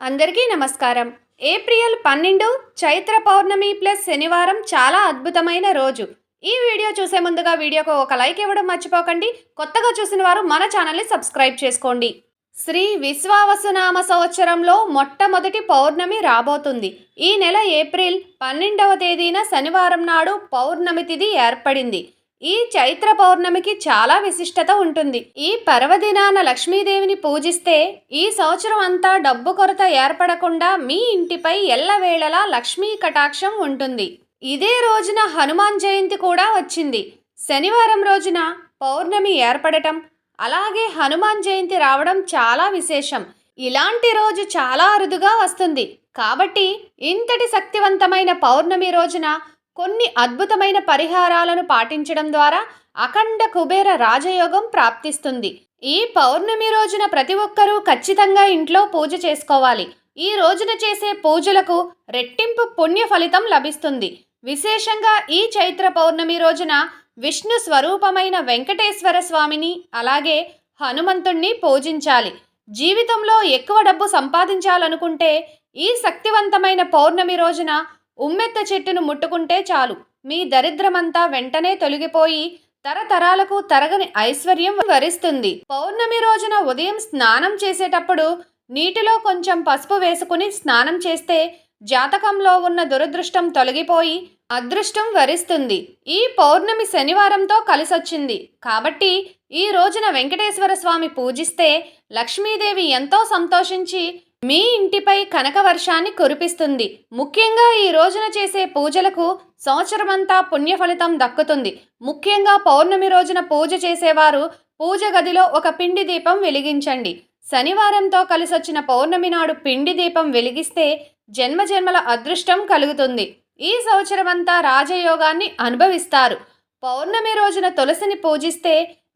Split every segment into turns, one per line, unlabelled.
అందరికీ నమస్కారం. ఏప్రిల్ 12 చైత్ర పౌర్ణమి ప్లస్ శనివారం చాలా అద్భుతమైన రోజు. ఈ వీడియో చూసే ముందుగా వీడియోకు ఒక లైక్ ఇవ్వడం మర్చిపోకండి. కొత్తగా చూసిన వారు మన ఛానల్ని సబ్స్క్రైబ్ చేసుకోండి. శ్రీ విశ్వావసునామ సంవత్సరంలో మొట్టమొదటి పౌర్ణమి రాబోతుంది. ఈ నెల ఏప్రిల్ 12వ తేదీన శనివారం నాడు పౌర్ణమి తిథి ఏర్పడింది. ఈ చైత్ర పౌర్ణమికి చాలా విశిష్టత ఉంటుంది. ఈ పర్వదినాన లక్ష్మీదేవిని పూజిస్తే ఈ సంవత్సరం అంతా డబ్బు కొరత ఏర్పడకుండా మీ ఇంటిపై ఎల్లవేళలా లక్ష్మీ కటాక్షం ఉంటుంది. ఇదే రోజున హనుమాన్ జయంతి కూడా వచ్చింది. శనివారం రోజున పౌర్ణమి ఏర్పడటం, అలాగే హనుమాన్ జయంతి రావడం చాలా విశేషం. ఇలాంటి రోజు చాలా అరుదుగా వస్తుంది. కాబట్టి ఇంతటి శక్తివంతమైన పౌర్ణమి రోజున కొన్ని అద్భుతమైన పరిహారాలను పాటించడం ద్వారా అఖండ కుబేర రాజయోగం ప్రాప్తిస్తుంది. ఈ పౌర్ణమి రోజున ప్రతి ఒక్కరూ ఖచ్చితంగా ఇంట్లో పూజ చేసుకోవాలి. ఈ రోజున చేసే పూజలకు రెట్టింపు పుణ్య ఫలితం లభిస్తుంది. విశేషంగా ఈ చైత్ర పౌర్ణమి రోజున విష్ణు స్వరూపమైన వెంకటేశ్వర స్వామిని అలాగే హనుమంతుణ్ణి పూజించాలి. జీవితంలో ఎక్కువ డబ్బు సంపాదించాలనుకుంటే ఈ శక్తివంతమైన పౌర్ణమి రోజున ఉమ్మెత్త చెట్టును ముట్టుకుంటే చాలు, మీ దరిద్రమంతా వెంటనే తొలగిపోయి తరతరాలకు తరగని ఐశ్వర్యం వరిస్తుంది. పౌర్ణమి రోజున ఉదయం స్నానం చేసేటప్పుడు నీటిలో కొంచెం పసుపు వేసుకుని స్నానం చేస్తే జాతకంలో ఉన్న దురదృష్టం తొలగిపోయి అదృష్టం వరిస్తుంది. ఈ పౌర్ణమి శనివారంతో కలిసొచ్చింది కాబట్టి ఈ రోజున వెంకటేశ్వర స్వామి పూజిస్తే లక్ష్మీదేవి ఎంతో సంతోషించి మీ ఇంటిపై కనక వర్షాన్ని కురిపిస్తుంది. ముఖ్యంగా ఈ రోజున చేసే పూజలకు సంవత్సరమంతా పుణ్య ఫలితం దక్కుతుంది. ముఖ్యంగా పౌర్ణమి రోజున పూజ చేసేవారు పూజ గదిలో ఒక పిండి దీపం వెలిగించండి. శనివారంతో కలిసొచ్చిన పౌర్ణమి నాడు పిండి దీపం వెలిగిస్తే జన్మజన్మల అదృష్టం కలుగుతుంది. ఈ సంవత్సరమంతా రాజయోగాన్ని అనుభవిస్తారు. పౌర్ణమి రోజున తులసిని పూజిస్తే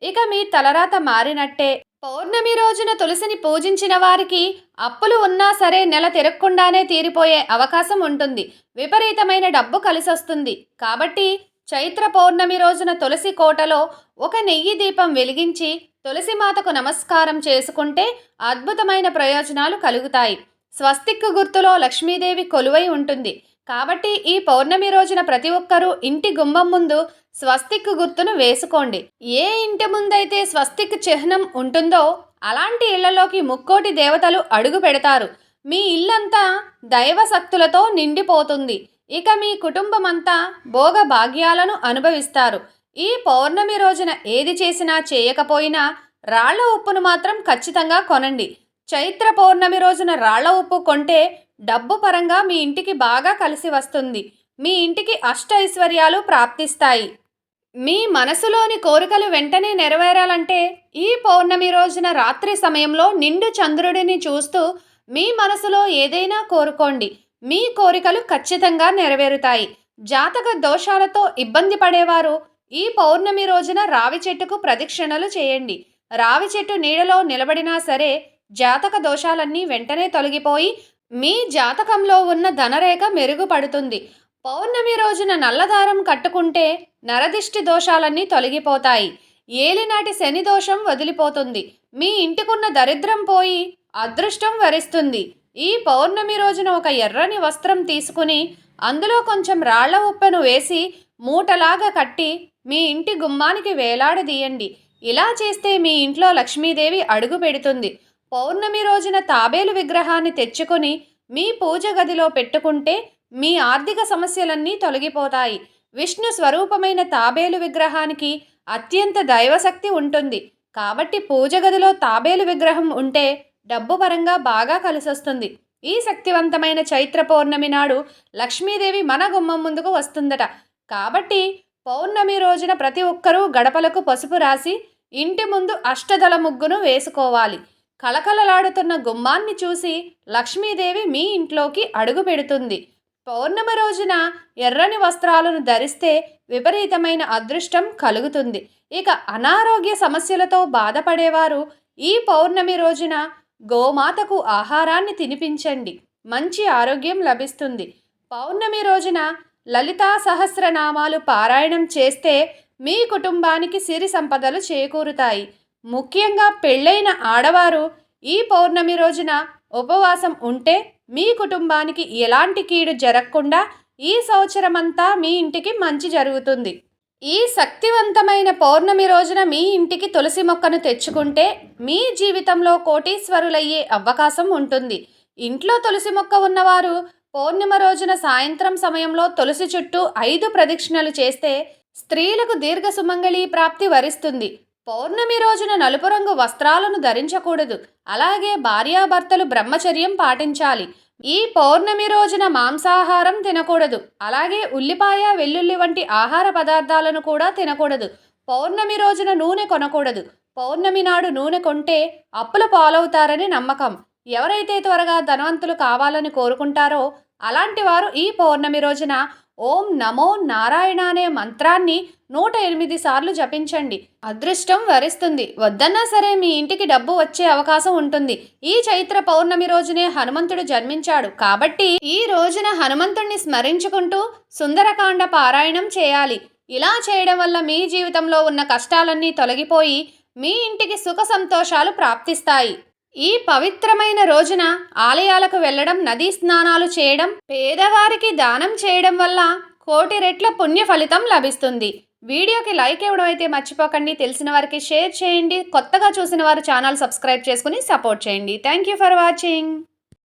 ఇక మీ తలరాత మారినట్టే. పౌర్ణమి రోజున తులసిని పూజించిన వారికి అప్పులు ఉన్నా సరే నెల తిరగకుండానే తీరిపోయే అవకాశం ఉంటుంది. విపరీతమైన డబ్బు కలిసొస్తుంది. కాబట్టి చైత్ర పౌర్ణమి రోజున తులసి కోటలో ఒక నెయ్యి దీపం వెలిగించి తులసి మాతకు నమస్కారం చేసుకుంటే అద్భుతమైన ప్రయోజనాలు కలుగుతాయి. స్వస్తిక్ గుర్తులో లక్ష్మీదేవి కొలువై ఉంటుంది. కాబట్టి ఈ పౌర్ణమి రోజున ప్రతి ఒక్కరూ ఇంటి గుమ్మం ముందు స్వస్తిక్ గుర్తును వేసుకోండి. ఏ ఇంటి ముందైతే స్వస్తిక్ చిహ్నం ఉంటుందో అలాంటి ఇళ్లలోకి ముక్కోటి దేవతలు అడుగు పెడతారు. మీ ఇల్లంతా దైవ శక్తులతో నిండిపోతుంది. ఇక మీ కుటుంబం అంతా భోగ భాగ్యాలను అనుభవిస్తారు. ఈ పౌర్ణమి రోజున ఏది చేసినా చేయకపోయినా రాళ్ల ఉప్పును మాత్రం ఖచ్చితంగా కొనండి. చైత్ర పౌర్ణమి రోజున రాళ్ల ఉప్పు కొంటే డబ్బు పరంగా మీ ఇంటికి బాగా కలిసి వస్తుంది. మీ ఇంటికి అష్ట ఐశ్వర్యాలు ప్రాప్తిస్తాయి. మీ మనసులోని కోరికలు వెంటనే నెరవేరాలంటే ఈ పౌర్ణమి రోజున రాత్రి సమయంలో నిండు చంద్రుడిని చూస్తూ మీ మనసులో ఏదైనా కోరుకోండి. మీ కోరికలు ఖచ్చితంగా నెరవేరుతాయి. జాతక దోషాలతో ఇబ్బంది పడేవారు ఈ పౌర్ణమి రోజున రావి చెట్టుకు ప్రదక్షిణలు చేయండి. రావి చెట్టు నీడలో నిలబడినా సరే జాతక దోషాలన్నీ వెంటనే తొలగిపోయి మీ జాతకంలో ఉన్న ధనరేఖ మెరుగుపడుతుంది. పౌర్ణమి రోజున నల్లదారం కట్టుకుంటే నరదిష్టి దోషాలన్నీ తొలగిపోతాయి. ఏలినాటి శని దోషం వదిలిపోతుంది. మీ ఇంటికున్న దరిద్రం పోయి అదృష్టం వరిస్తుంది. ఈ పౌర్ణమి రోజున ఒక ఎర్రని వస్త్రం తీసుకుని అందులో కొంచెం రాళ్ల ఉప్పెను వేసి మూటలాగా కట్టి మీ ఇంటి గుమ్మానికి వేలాడదీయండి. ఇలా చేస్తే మీ ఇంట్లో లక్ష్మీదేవి అడుగు పెడుతుంది. పౌర్ణమి రోజున తాబేలు విగ్రహాన్ని తెచ్చుకొని మీ పూజ గదిలో పెట్టుకుంటే మీ ఆర్థిక సమస్యలన్నీ తొలగిపోతాయి. విష్ణు స్వరూపమైన తాబేలు విగ్రహానికి అత్యంత దైవశక్తి ఉంటుంది. కాబట్టి పూజ గదిలో తాబేలు విగ్రహం ఉంటే డబ్బు పరంగా బాగా కలిసొస్తుంది. ఈ శక్తివంతమైన చైత్ర పౌర్ణమి నాడు లక్ష్మీదేవి మన గుమ్మం ముందుకు వస్తుందట. కాబట్టి పౌర్ణమి రోజున ప్రతి ఒక్కరూ గడపలకు పసుపు రాసి ఇంటి ముందు అష్టదళ ముగ్గును వేసుకోవాలి. కళకళలాడుతున్న గుమ్మాన్ని చూసి లక్ష్మీదేవి మీ ఇంట్లోకి అడుగు పెడుతుంది. పౌర్ణమి రోజున ఎర్రని వస్త్రాలను ధరిస్తే విపరీతమైన అదృష్టం కలుగుతుంది. ఇక అనారోగ్య సమస్యలతో బాధపడేవారు ఈ పౌర్ణమి రోజున గోమాతకు ఆహారాన్ని తినిపించండి. మంచి ఆరోగ్యం లభిస్తుంది. పౌర్ణమి రోజున లలితా సహస్రనామాలు పారాయణం చేస్తే మీ కుటుంబానికి సిరి సంపదలు చేకూరుతాయి. ముఖ్యంగా పెళ్ళైన ఆడవారు ఈ పౌర్ణమి రోజున ఉపవాసం ఉంటే మీ కుటుంబానికి ఎలాంటి కీడు జరగకుండా ఈ సంవత్సరమంతా మీ ఇంటికి మంచి జరుగుతుంది. ఈ శక్తివంతమైన పౌర్ణమి రోజున మీ ఇంటికి తులసి మొక్కను తెచ్చుకుంటే మీ జీవితంలో కోటీశ్వరులయ్యే అవకాశం ఉంటుంది. ఇంట్లో తులసి మొక్క ఉన్నవారు పౌర్ణిమ రోజున సాయంత్రం సమయంలో తులసి చుట్టూ 5 ప్రదక్షిణలు చేస్తే స్త్రీలకు దీర్ఘ సుమంగళి ప్రాప్తి వరిస్తుంది. పౌర్ణమి రోజున నలుపు రంగు వస్త్రాలను ధరించకూడదు. అలాగే భార్యాభర్తలు బ్రహ్మచర్యం పాటించాలి. ఈ పౌర్ణమి రోజున మాంసాహారం తినకూడదు. అలాగే ఉల్లిపాయ, వెల్లుల్లి వంటి ఆహార పదార్థాలను కూడా తినకూడదు. పౌర్ణమి రోజున నూనె కొనకూడదు. పౌర్ణమి నాడు నూనె కొంటే అప్పుల పాలవుతారని నమ్మకం. ఎవరైతే త్వరగా ధనవంతులు కావాలని కోరుకుంటారో అలాంటి వారు ఈ పౌర్ణమి రోజున ఓం నమో నారాయణ అనే మంత్రాన్ని 108 సార్లు జపించండి. అదృష్టం వరిస్తుంది. వద్దన్నా సరే మీ ఇంటికి డబ్బు వచ్చే అవకాశం ఉంటుంది. ఈ చైత్ర పౌర్ణమి రోజునే హనుమంతుడు జన్మించాడు కాబట్టి ఈ రోజున హనుమంతుడిని స్మరించుకుంటూ సుందరకాండ పారాయణం చేయాలి. ఇలా చేయడం వల్ల మీ జీవితంలో ఉన్న కష్టాలన్నీ తొలగిపోయి మీ ఇంటికి సుఖ సంతోషాలు ప్రాప్తిస్తాయి. ఈ పవిత్రమైన రోజున ఆలయాలకు వెళ్ళడం, నదీ స్నానాలు చేయడం, పేదవారికి దానం చేయడం వల్ల 1,000,000 రెట్ల పుణ్య ఫలితం లభిస్తుంది. వీడియోకి లైక్ ఇవ్వడం అయితే మర్చిపోకండి. తెలిసిన వారికి షేర్ చేయండి. కొత్తగా చూసిన వారు ఛానల్ సబ్స్క్రైబ్ చేసుకుని సపోర్ట్ చేయండి. Thank you for watching.